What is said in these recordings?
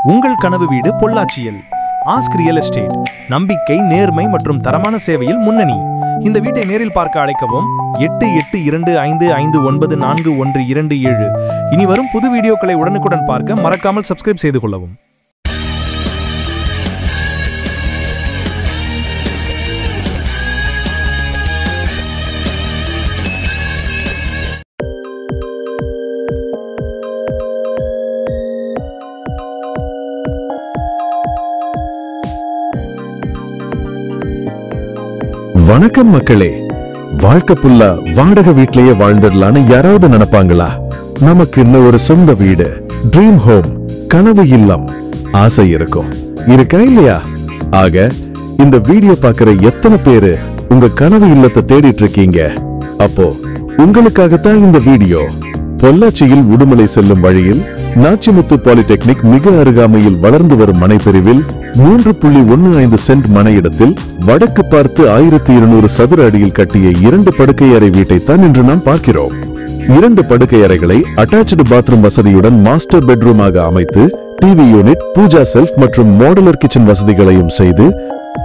உங்கள் கனவு வீடு பொள்ளாச்சியில் ஆஸ்க் ரியல் எஸ்டேட். நம்பிக்கை, நேர்மை மற்றும் தரமான சேவையில் முன்னணி. இந்த வீட்டை நேரில் பார்க்க அழைக்கவும் 8825559417. இனி வரும் புது வீடியோக்களை உடனுக்குடன் பார்க்க மறக்காமல் சப்ஸ்கிரைப் செய்து கொள்ளவும். வணக்கம் மக்களே. வாழ்க்கை புல்லா வாடகை வீட்லயே வாழ்ந்துடலான்னு யாராவது நினைப்பாங்களா? நமக்கு இன்னும் ஒரு சொந்த வீடு, ட்ரீம் ஹோம், கனவு இல்லம் ஆசை இருக்கா இல்லையா? ஆக இந்த வீடியோ பார்க்கிற எத்தனை பேரு உங்க கனவு இல்லத்தை தேடிட்டு இருக்கீங்க? அப்போ உங்களுக்காகத்தான் இந்த வீடியோ. பொள்ளாச்சியில் உடுமலை செல்லும் வழியில் நாச்சிமுத்து பாலிடெக்னிக் மிக அருகாமையில் வளர்ந்து வரும் மனைப்பிரிவில் 3.15 சென்ட் மனையிடத்தில் வடக்கு பார்த்து 1200 சதுர அடியில் கட்டிய 2 படுக்கை அறை வீட்டைத்தான் இன்று நாம் பார்க்கிறோம். 2 படுக்கை அறைகளை அட்டாச்டு பாத்ரூம் வசதியுடன் மாஸ்டர் பெட்ரூமாக அமைத்து டிவி யூனிட், பூஜா செல்ஃப் மற்றும் மாடுலர் கிச்சன் வசதிகளையும் செய்து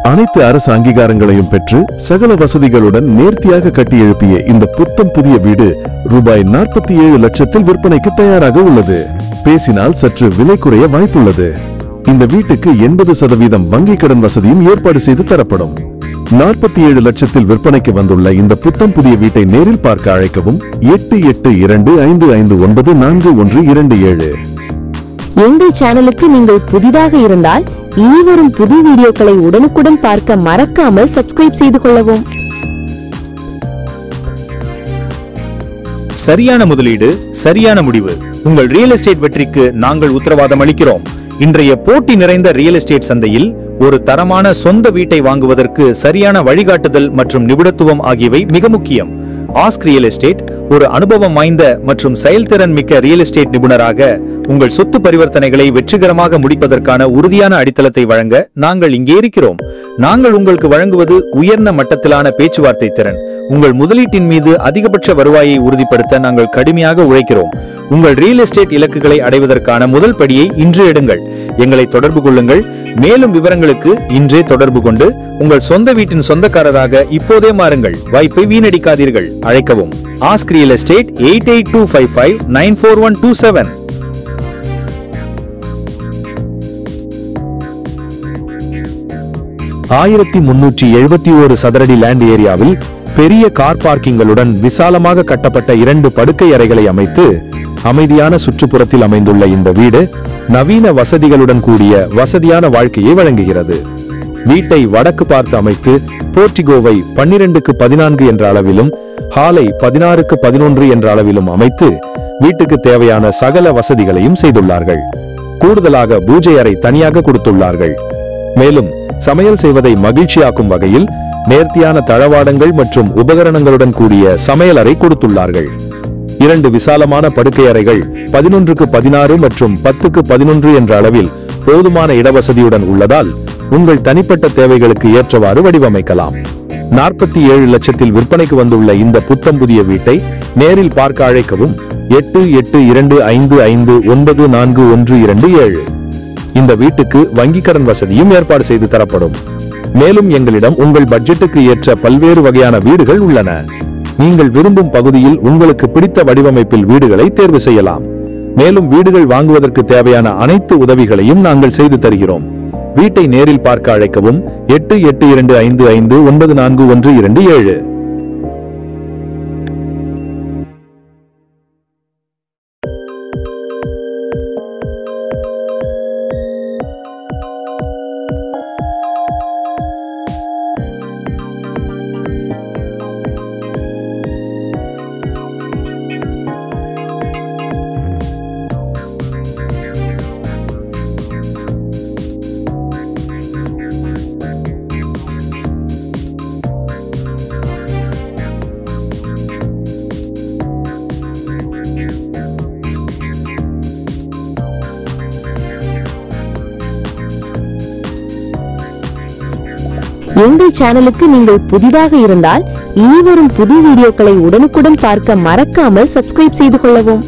அனைத்து அரசு அங்கீகாரங்களையும் பெற்று சகல வசதிகளுடன் நேர்த்தியாக கட்டி எழுப்பிய இந்த புத்தம் புதிய வீடு ரூபாய் 47 லட்சத்தில் விற்பனைக்கு தயாராக உள்ளது. பேசினால் சற்று விலை குறைய வாய்ப்புள்ளது. இந்த வீட்டுக்கு 80% வங்கி கடன் வசதியும் ஏற்பாடு செய்து தரப்படும். 47 லட்சத்தில் விற்பனைக்கு வந்துள்ள இந்த புத்தம் புதிய வீட்டை நேரில் பார்க்க அழைக்கவும் 8825559417. எங்கள் சேனலுக்கு நீங்கள் புதிதாக இருந்தால் இனி வரும் புது வீடியோக்களை உடனுக்குடன் பார்க்க மறக்காமல் சப்ஸ்கிரைப் செய்து கொள்ளவும். சரியான முதலீடு, சரியான முடிவு. உங்கள் ரியல் எஸ்டேட் வெற்றிக்கு நாங்கள் உத்தரவாதம் அளிக்கிறோம். இன்றைய போட்டி நிறைந்த ரியல் எஸ்டேட் சந்தையில் ஒரு தரமான சொந்த வீட்டை வாங்குவதற்கு சரியான வழிகாட்டுதல் மற்றும் நிபுணத்துவம் ஆகியவை மிக முக்கியம். ஆஸ்க் ரியல் எஸ்டேட் ஒரு அனுபவம் வாய்ந்த மற்றும் செயல்திறன் மிக்க ரியல் எஸ்டேட் நிபுணராக உங்கள் சொத்து பரிவர்த்தனைகளை வெற்றிகரமாக முடிப்பதற்கான உறுதியான அடித்தளத்தை வழங்க நாங்கள் இங்கே இருக்கிறோம். நாங்கள் உங்களுக்கு வழங்குவது உயர்ந்த மட்டத்திலான பேச்சுவார்த்தை திறன். உங்கள் முதலீட்டின் மீது அதிகபட்ச வருவாயை உறுதிப்படுத்த நாங்கள் கடுமையாக உழைக்கிறோம். உங்கள் ரியல் எஸ்டேட் இலக்குகளை அடைவதற்கான முதல் படியை இன்று எடுங்கள். எங்களை தொடர்பு கொள்ளுங்கள். மேலும் விவரங்களுக்கு இன்றே தொடர்பு கொண்டு உங்கள் சொந்த வீட்டின் சொந்தக்காரராக இப்போதே மாறுங்கள். வாய்ப்பை வீணடிக்காதீர்கள். அழைக்கவும். Ask real estate 8825594127. (1371 சதுரடி லேண்ட் ஏரியாவில் பெரிய கார் பார்க்கிங்களுடன் விசாலமாக கட்டப்பட்ட 2 படுக்கை அறைகளை அமைத்து அமைதியான சுற்றுப்புறத்தில் அமைந்துள்ள இந்த வீடு நவீன வசதிகளுடன் கூடிய வசதியான வாழ்க்கையை வழங்குகிறது. வீட்டை வடக்கு பார்த்து அமைத்து போர்டிகோவை 12:14 என்ற அளவிலும் ஹாலை 16:11 என்ற அளவிலும் அமைத்து வீட்டுக்கு தேவையான சகல வசதிகளையும் செய்துள்ளார்கள். கூடுதலாக பூஜை அறை தனியாக கொடுத்துள்ளார்கள். மேலும் சமையல் செய்வதை மகிழ்ச்சியாக்கும் வகையில் நேர்த்தியான தளவாடங்கள் மற்றும் உபகரணங்களுடன் கூடிய சமையல் அறை கொடுத்துள்ளார்கள். 2 விசாலமான படுக்கை அறைகள் 11:16 மற்றும் 10:11 என்ற அளவில் போதுமான இடவசதியுடன் உள்ளதால் உங்கள் தனிப்பட்ட தேவைகளுக்கு ஏற்றவாறு வடிவமைக்கலாம். 47 லட்சத்தில் விற்பனைக்கு வந்துள்ள இந்த புத்தம் புதிய வீட்டை நேரில் பார்க்க அழைக்கவும் 8825559417. இந்த வீட்டுக்கு வங்கி கடன் வசதியும் ஏற்பாடு செய்து தரப்படும். மேலும் எங்களிடம் உங்கள் பட்ஜெட்டுக்கு ஏற்ற பல்வேறு வகையான வீடுகள் உள்ளன. நீங்கள் விரும்பும் பகுதியில் உங்களுக்கு பிடித்த வடிவமைப்பில் வீடுகளை தேர்வு செய்யலாம். மேலும் வீடுகள் வாங்குவதற்கு தேவையான அனைத்து உதவிகளையும் நாங்கள் செய்து தருகிறோம். வீட்டை நேரில் பார்க்க அழைக்கவும் 8825559417. எங்கள் சேனலுக்கு நீங்கள் புதிதாக இருந்தால் இனி வரும் புது வீடியோக்களை உடனுக்குடன் பார்க்க மறக்காமல் சப்ஸ்கிரைப் செய்து கொள்ளவும்.